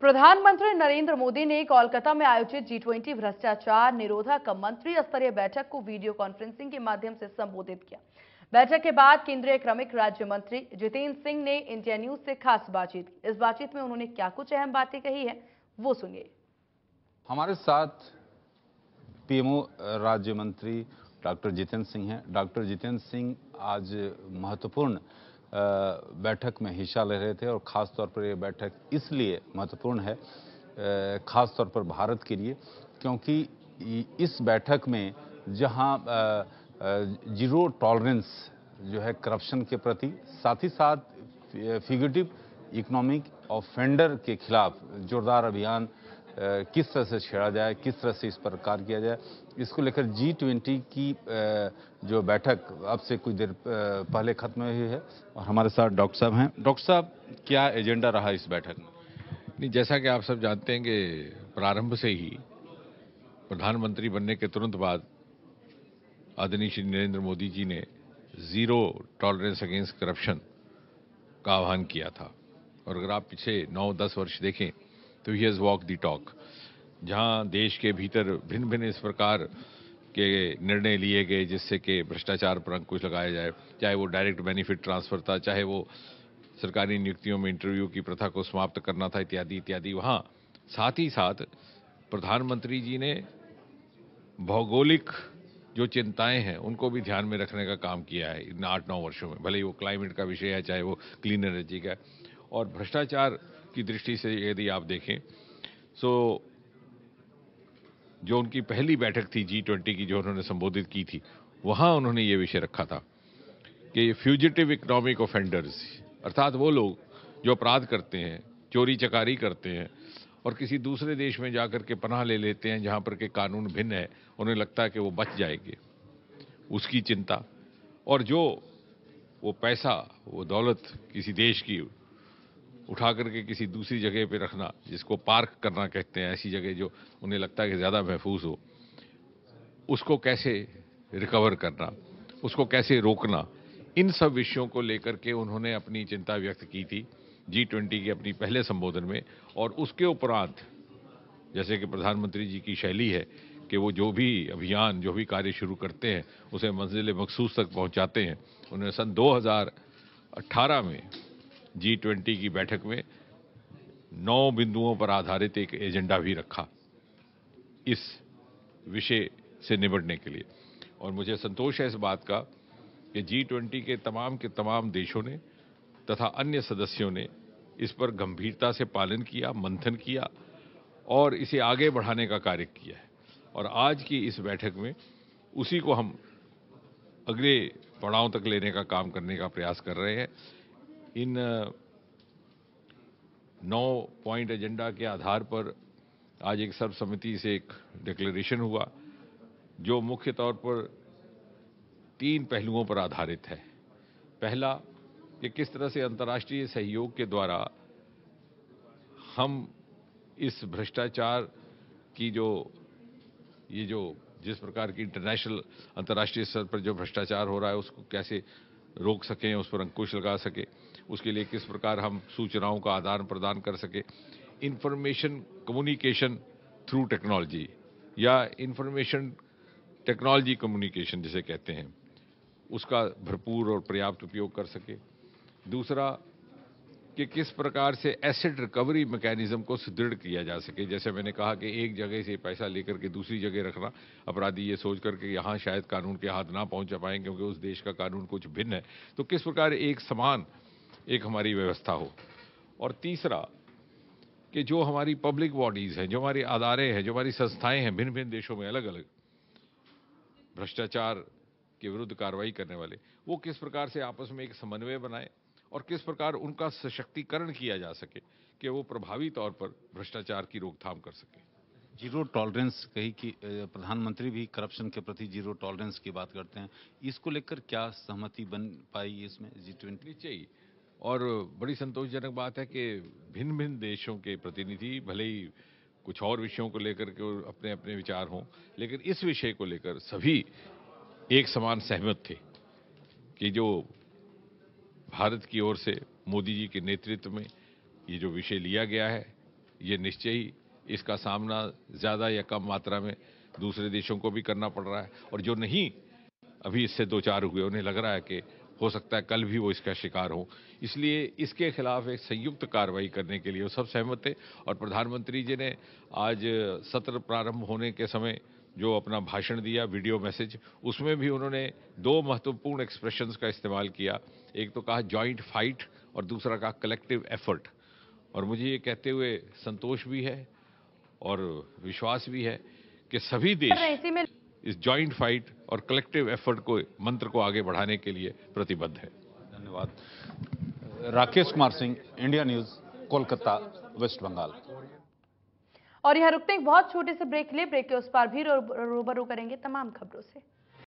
प्रधानमंत्री नरेंद्र मोदी ने कोलकाता में आयोजित G20 भ्रष्टाचार निरोधक मंत्री स्तरीय बैठक को वीडियो कॉन्फ्रेंसिंग के माध्यम से संबोधित किया। बैठक के बाद केंद्रीय श्रमिक राज्य मंत्री जितेंद्र सिंह ने इंडिया न्यूज से खास बातचीत की। इस बातचीत में उन्होंने क्या कुछ अहम बातें कही है, वो सुनिए। हमारे साथ पीएमओ राज्य मंत्री डॉक्टर जितेंद्र सिंह हैं। डॉक्टर जितेंद्र सिंह आज महत्वपूर्ण बैठक में हिस्सा ले रहे थे और ख़ास तौर पर ये बैठक इसलिए महत्वपूर्ण है, ख़ास तौर पर भारत के लिए, क्योंकि इस बैठक में जहां जीरो टॉलरेंस जो है करप्शन के प्रति, साथ ही साथ फ्यूगिटिव इकोनॉमिक ऑफेंडर के खिलाफ जोरदार अभियान किस तरह से छेड़ा जाए, किस तरह से इस पर कार्य किया जाए, इसको लेकर G20 की जो बैठक अब से कुछ देर पहले खत्म हुई है। और हमारे साथ डॉक्टर साहब हैं। डॉक्टर साहब, क्या एजेंडा रहा इस बैठक में? नहीं, जैसा कि आप सब जानते हैं कि प्रारंभ से ही प्रधानमंत्री बनने के तुरंत बाद आदरणीय श्री नरेंद्र मोदी जी ने जीरो टॉलरेंस अगेंस्ट करप्शन का आह्वान किया था। और अगर आप पीछे 9-10 वर्ष देखें तो he has walk the talk. जहां देश के भीतर भिन्न भिन्न इस प्रकार के निर्णय लिए गए जिससे कि भ्रष्टाचार पर अंकुश लगाया जाए, चाहे वो डायरेक्ट बेनिफिट ट्रांसफर था, चाहे वो सरकारी नियुक्तियों में इंटरव्यू की प्रथा को समाप्त करना था, इत्यादि इत्यादि। वहाँ साथ ही साथ प्रधानमंत्री जी ने भौगोलिक जो चिंताएं हैं उनको भी ध्यान में रखने का काम किया है इन 8-9 वर्षों में, भले ही वो क्लाइमेट का विषय है, चाहे वो क्लीन एनर्जी का है। और भ्रष्टाचार की दृष्टि से यदि आप देखें तो जो उनकी पहली बैठक थी G20 की, जो उन्होंने संबोधित की थी, वहां उन्होंने ये विषय रखा था कि फ्यूजिटिव इकोनॉमिक ऑफेंडर्स, अर्थात वो लोग जो अपराध करते हैं, चोरी चकारी करते हैं और किसी दूसरे देश में जाकर के पनाह ले लेते हैं जहां पर के कानून भिन्न है, उन्हें लगता है कि वो बच जाएंगे, उसकी चिंता। और जो वो पैसा, वो दौलत किसी देश की उठा करके किसी दूसरी जगह पे रखना, जिसको पार्क करना कहते हैं, ऐसी जगह जो उन्हें लगता है कि ज़्यादा महफूज हो, उसको कैसे रिकवर करना, उसको कैसे रोकना, इन सब विषयों को लेकर के उन्होंने अपनी चिंता व्यक्त की थी G20 के अपनी पहले संबोधन में। और उसके उपरांत, जैसे कि प्रधानमंत्री जी की शैली है कि वो जो भी अभियान, जो भी कार्य शुरू करते हैं उसे मंजिल मखसूस तक पहुंचाते हैं, उन्होंने सन 2018 में G20 की बैठक में 9 बिंदुओं पर आधारित एक एजेंडा भी रखा इस विषय से निपटने के लिए। और मुझे संतोष है इस बात का कि G20 के तमाम देशों ने तथा अन्य सदस्यों ने इस पर गंभीरता से पालन किया, मंथन किया और इसे आगे बढ़ाने का कार्य किया है। और आज की इस बैठक में उसी को हम अगले पड़ाव तक लेने का काम करने का प्रयास कर रहे हैं। इन 9 पॉइंट एजेंडा के आधार पर आज एक सर्वसम्मति से एक डिक्लेरेशन हुआ जो मुख्य तौर पर 3 पहलुओं पर आधारित है। पहला, कि किस तरह से अंतर्राष्ट्रीय सहयोग के द्वारा हम इस भ्रष्टाचार की जिस प्रकार की अंतर्राष्ट्रीय स्तर पर जो भ्रष्टाचार हो रहा है उसको कैसे रोक सकें, उस पर अंकुश लगा सके, उसके लिए किस प्रकार हम सूचनाओं का आदान प्रदान कर सके। इंफॉर्मेशन कम्युनिकेशन थ्रू टेक्नोलॉजी या इंफॉर्मेशन टेक्नोलॉजी कम्युनिकेशन जिसे कहते हैं, उसका भरपूर और पर्याप्त उपयोग कर सके। दूसरा, कि किस प्रकार से एसेट रिकवरी मैकेनिज्म को सुदृढ़ किया जा सके। जैसे मैंने कहा कि एक जगह से पैसा लेकर के दूसरी जगह रखना, अपराधी ये सोच करके यहाँ शायद कानून के हाथ ना पहुंच पाएं क्योंकि उस देश का कानून कुछ भिन्न है, तो किस प्रकार एक समान एक हमारी व्यवस्था हो। और तीसरा, कि जो हमारी पब्लिक बॉडीज हैं, जो हमारी अदारे हैं, जो हमारी संस्थाएं हैं भिन्न भिन्न देशों में अलग अलग भ्रष्टाचार के विरुद्ध कार्रवाई करने वाले, वो किस प्रकार से आपस में एक समन्वय बनाए और किस प्रकार उनका सशक्तिकरण किया जा सके कि वो प्रभावी तौर पर भ्रष्टाचार की रोकथाम कर सके। जीरो टॉलरेंस कही कि प्रधानमंत्री भी करप्शन के प्रति जीरो टॉलरेंस की बात करते हैं, इसको लेकर क्या सहमति बन पाई इसमें G20? निश्चय ही, और बड़ी संतोषजनक बात है कि भिन्न भिन्न देशों के प्रतिनिधि भले ही कुछ और विषयों को लेकर के अपने अपने विचार हों, लेकिन इस विषय को लेकर सभी एक समान सहमत थे कि जो भारत की ओर से मोदी जी के नेतृत्व में ये जो विषय लिया गया है ये निश्चय ही इसका सामना ज़्यादा या कम मात्रा में दूसरे देशों को भी करना पड़ रहा है, और जो नहीं अभी इससे दो चार हुए उन्हें लग रहा है कि हो सकता है कल भी वो इसका शिकार हो। इसलिए इसके खिलाफ एक संयुक्त कार्रवाई करने के लिए वो सब सहमत थे। और प्रधानमंत्री जी ने आज सत्र प्रारंभ होने के समय जो अपना भाषण दिया, वीडियो मैसेज, उसमें भी उन्होंने दो महत्वपूर्ण एक्सप्रेशंस का इस्तेमाल किया। एक तो कहा जॉइंट फाइट और दूसरा कहा कलेक्टिव एफर्ट। और मुझे ये कहते हुए संतोष भी है और विश्वास भी है कि सभी देश इसी में इस जॉइंट फाइट और कलेक्टिव एफर्ट को मंत्र को आगे बढ़ाने के लिए प्रतिबद्ध है। धन्यवाद। Rakesh Kumar Singh, India News, Kolkata, West Bengal. और यहाँ रुकते हैं एक बहुत छोटे से ब्रेक के लिए। ब्रेक के उस पार भी रूबरू करेंगे तमाम खबरों से।